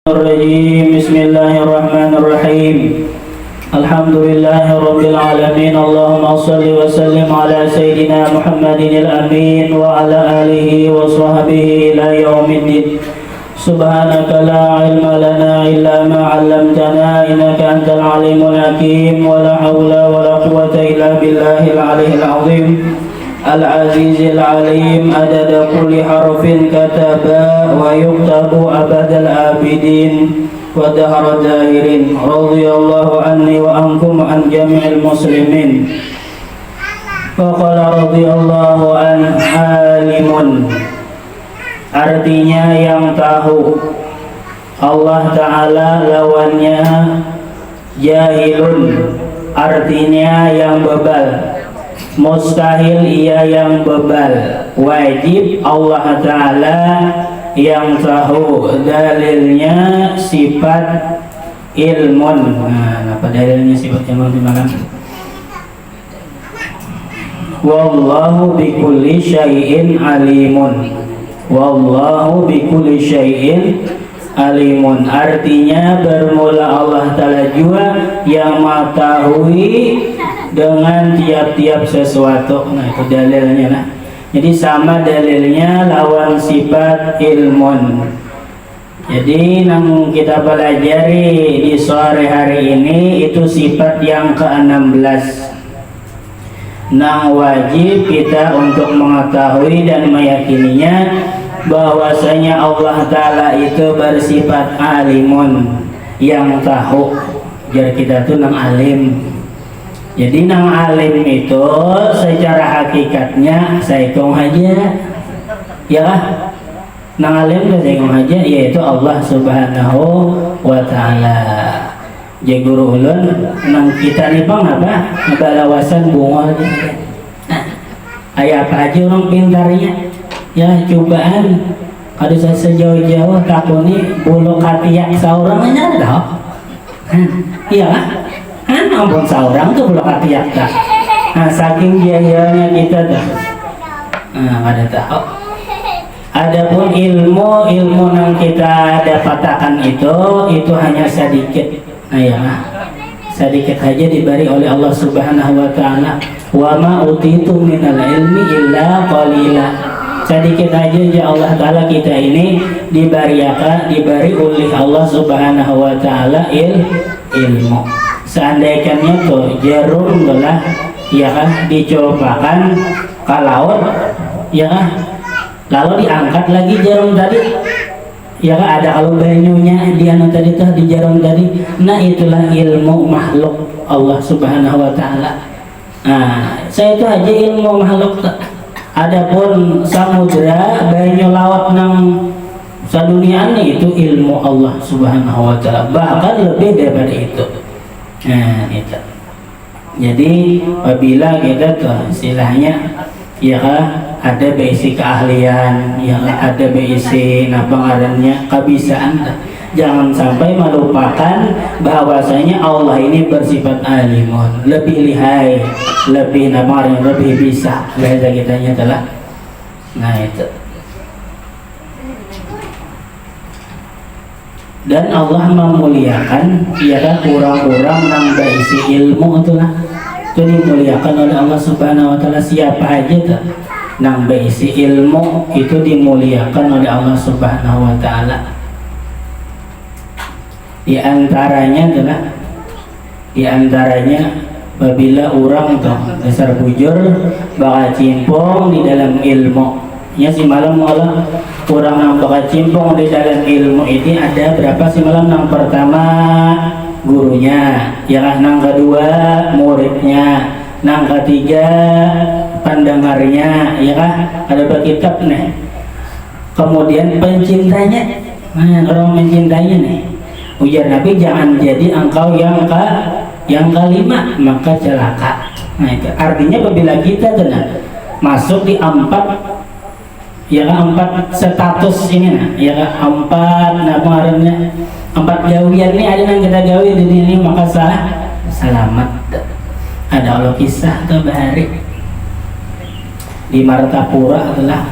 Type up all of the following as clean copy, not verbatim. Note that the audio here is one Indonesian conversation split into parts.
الرجيم بسم الله الرحمن الرحيم الحمد لله رب العالمين اللهم صل وسلم على سيدنا محمد الأمين وعلى آله وصحبه إلى يوم الدين سبحانك لا علم لنا إلا ما علمتنا إنك أنت العليم الحكيم ولا حول ولا قوة إلا بالله العلي العظيم العزيز العليم عدد كل حرف كتب ويكتب أبد الآبدين ودهر الداهرين رضي الله عني وعنكم عن جميع المسلمين وقال رضي الله عن عالم artinya yang tahu. Allah Ta'ala lawannya jahilun artinya yang bebal. Mustahil ia yang bebal, wajib Allah Ta'ala yang tahu. Dalilnya sifat ilmun. Nah, apa dalilnya sifat ilmun gimana? Wallahu bikulli syai'in alimun. Wallahu bikulli syai'in alimun artinya bermula Allah Ta'ala juga yang mengetahui dengan tiap-tiap sesuatu. Nah itu dalilnya lah. Jadi sama dalilnya lawan sifat ilmun. Jadi yang kita pelajari di sore hari ini itu sifat yang ke-16. Nang wajib kita untuk mengetahui dan meyakininya bahwasanya Allah Ta'ala itu bersifat alimun, yang tahu. Jadi kita tuh nang alim. Jadi nang alim itu secara hakikatnya saikong aja, ya kan? Nang alim itu saikong aja, yaitu Allah Subhanahu wa Ta'ala. Jadi guru ulun nang kita nih bang apa? Ngebalawasan bunga aja. Nah, ayah apa aja orang pintarnya? Ya cobaan. Kalau saya sejauh-jauh takuni bulu katiak seorang aja dah. Iya kan? Kan ampun seorang tuh bulu katiak dah. Nah saking jahilnya kita dah. Nah ada tahu. Adapun ilmu yang kita dapatkan itu hanya sedikit. Nah, sedikit saja diberi oleh Allah Subhanahu wa Ta'ala. Wa ma utitu minal ilmi illa qalila. Sedikit aja ya Allah Ta'ala kita ini diberi oleh Allah Subhanahu wa Ta'ala ilmu. Seandainya tuh jarum belah ya kan dicobakan ke laut ya kan, lalu diangkat lagi jarum tadi ya kan, ada kalau banyunya dia tadi tuh di jarum tadi. Nah itulah ilmu makhluk Allah Subhanahu wa Ta'ala. Nah saya itu aja ilmu makhluk. Adapun samudra banyu laut nang sadunia ini itu ilmu Allah Subhanahu wa Ta'ala, bahkan lebih daripada itu. Nah itu. Jadi apabila kita tuh istilahnya ya kan ada basic keahlian, ya ada basic pengarannya kebisaan. Jangan sampai melupakan bahwasanya Allah ini bersifat alimun, lebih lihai, lebih namar, lebih bisa. Bahasa kitanya adalah, nah itu. Dan Allah memuliakan, ya kan orang-orang yang berisi ilmu itulah. Itu dimuliakan oleh Allah Subhanahu wa Ta'ala. Siapa aja tuh nang berisi ilmu itu dimuliakan oleh Allah Subhanahu wa Ta'ala. Di antaranya apabila orang tuh dasar bujur bakal cimpung di dalam ilmu. Ya si malam orang yang bakal cimpung di dalam ilmu ini ada berapa sih malam? Yang pertama gurunya, yang kedua muridnya, yang ketiga pendengarnya, ya kan? Ada berkitab nih. Kemudian pencintanya, nah orang mencintainya nih. Ujar Nabi jangan jadi engkau yang kelima maka celaka. Nah itu artinya apabila kita tenang masuk di empat status ini nah, ya kan empat gawian ini ada yang kita gawi di sini maka selamat. Ada Allah kisah terbahari di Martapura adalah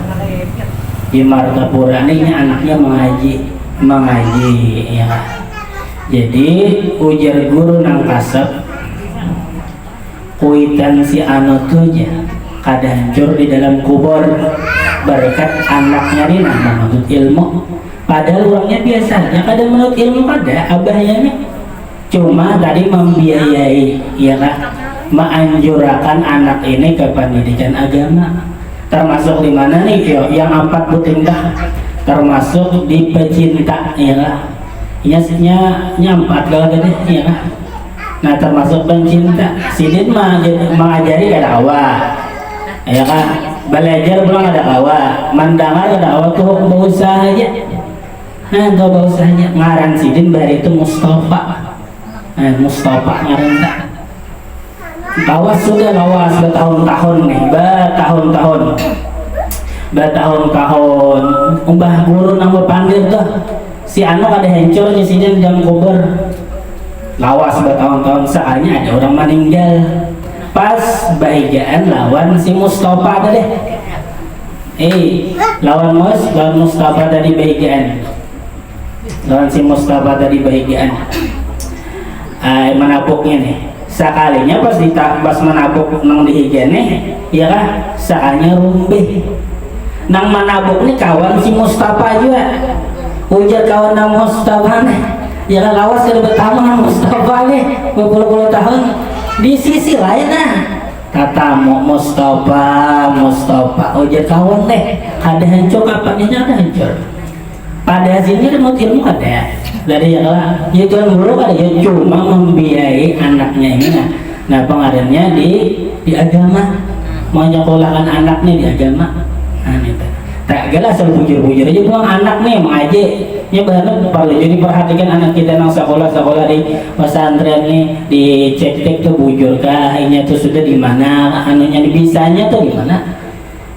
di Martapura ini anaknya mengaji. mengaji ya. Jadi ujar guru nang kasep kuitan si anu tuh kada hancur di dalam kubur berkat anaknya ini menuntut ilmu. Padahal orangnya biasanya kada menuntut ilmu, kada abahnya cuma tadi membiayai ya kan, menganjurkan anak ini ke pendidikan agama, termasuk di mana nih yo, yang 4 butingkah, termasuk di pecinta ya kan, nyampat kalau gede ya kan. Nah termasuk pencinta sidin mengajari kada awal ya kan, belajar pulang ada kawa, mendengar ada kawa tuh berusaha aja. Nah tuh berusaha aja, ngaran sidin bari itu Mustafa. Mustafa ngaran tak. Lawas sudah lawas bertahun-tahun nih, bertahun-tahun. Umbah guru nama panggil tuh si anu kada hancur nih sidin jam kubur. Lawas bertahun-tahun, soalnya ada orang meninggal pas bahigaan lawan si Mustafa tadi. Lawan Mustafa tadi bahigaan, lawan si Mustafa tadi bahigaan. Menapuknya nih sekalinya pas menapuk nang dihigan nih ya kan, saanya rumbih nang menapuk nih kawan si Mustafa juga, ujar kawan nang Mustafa nih ya kan, lawas sudah bertahun Mustafa nih berpuluh-puluh tahun. Di sisi lain katamu Mustafa ujar kawan deh ada hancur kapannya ada hancur. Pada sini kan ilmu ada dari yang lah ya tuan guru kada ya cuma membiayai anaknya ini. Nah pengaruhnya di agama, mau nyekolahkan anaknya di agama. Nah itu tak galah selalu bujur-bujur aja pulang anak nih mengaji ya benar perlu. Jadi perhatikan anak kita nang sekolah di pesantren nih, dicek tuh bujur kah ini tuh sudah di mana anunya bisanya tuh di mana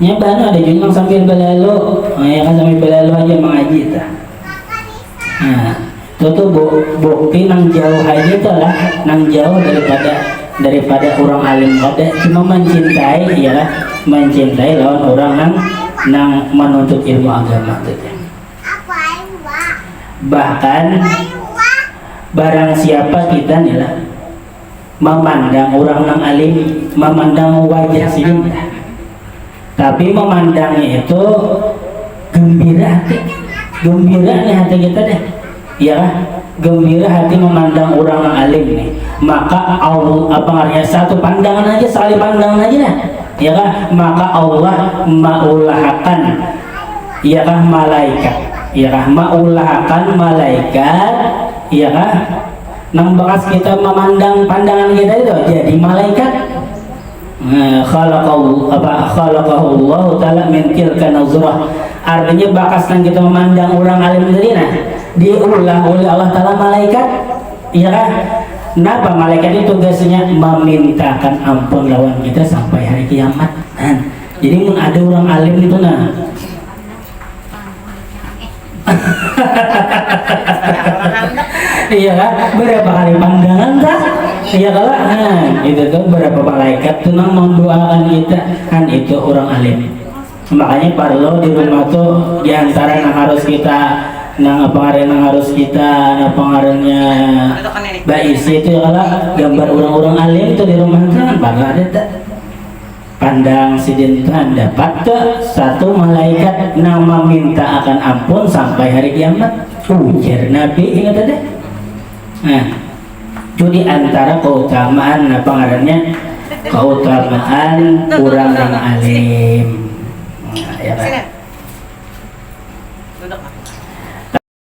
nya baru ada juga sambil berlalu ya kan, sambil berlalu aja mengaji ta. Nah itu tuh bukti nang jauh aja tuh lah, nang jauh daripada orang alim kada cuma mencintai ya lah, mencintai lawan orang nang menuntut ilmu agama tuh. Bahkan barang siapa kita nih lah memandang orang nang alim, memandang wajah sini, tapi memandangnya itu gembira nih hati kita deh ya kan, gembira hati memandang orang nang alim nih, maka Allah apa artinya satu pandangan aja, sekali pandangan aja dah ya kan, maka Allah maulahakan ya kan malaikat ya kan, maulahakan malaikat ya kan, nang bekas kita memandang pandangan kita itu jadi malaikat. Khalaqahu Allah taala min tilka nazrah, artinya bakas nang kita memandang orang alim tadi nah diulah oleh Allah taala malaikat ya kan. Kenapa malaikat itu tugasnya memintakan ampun lawan kita sampai hari kiamat. Nah, jadi mun ada orang alim itu nah iya kan, berapa kali pandangan tak iya kalau itu tuh berapa malaikat tuh nang mendoakan kita kan, itu orang alim. Makanya perlu di rumah tuh diantara yang harus kita nang harus kita pengaruhnya baisi itu kalau gambar orang-orang alim itu di rumah kan bakal ada tak pandang sidin dapat ke satu malaikat nang meminta akan ampun sampai hari kiamat, ujar Nabi ingat ada. Nah itu di antara keutamaan pengaruhnya keutamaan orang yang alim. Nah, ya kan?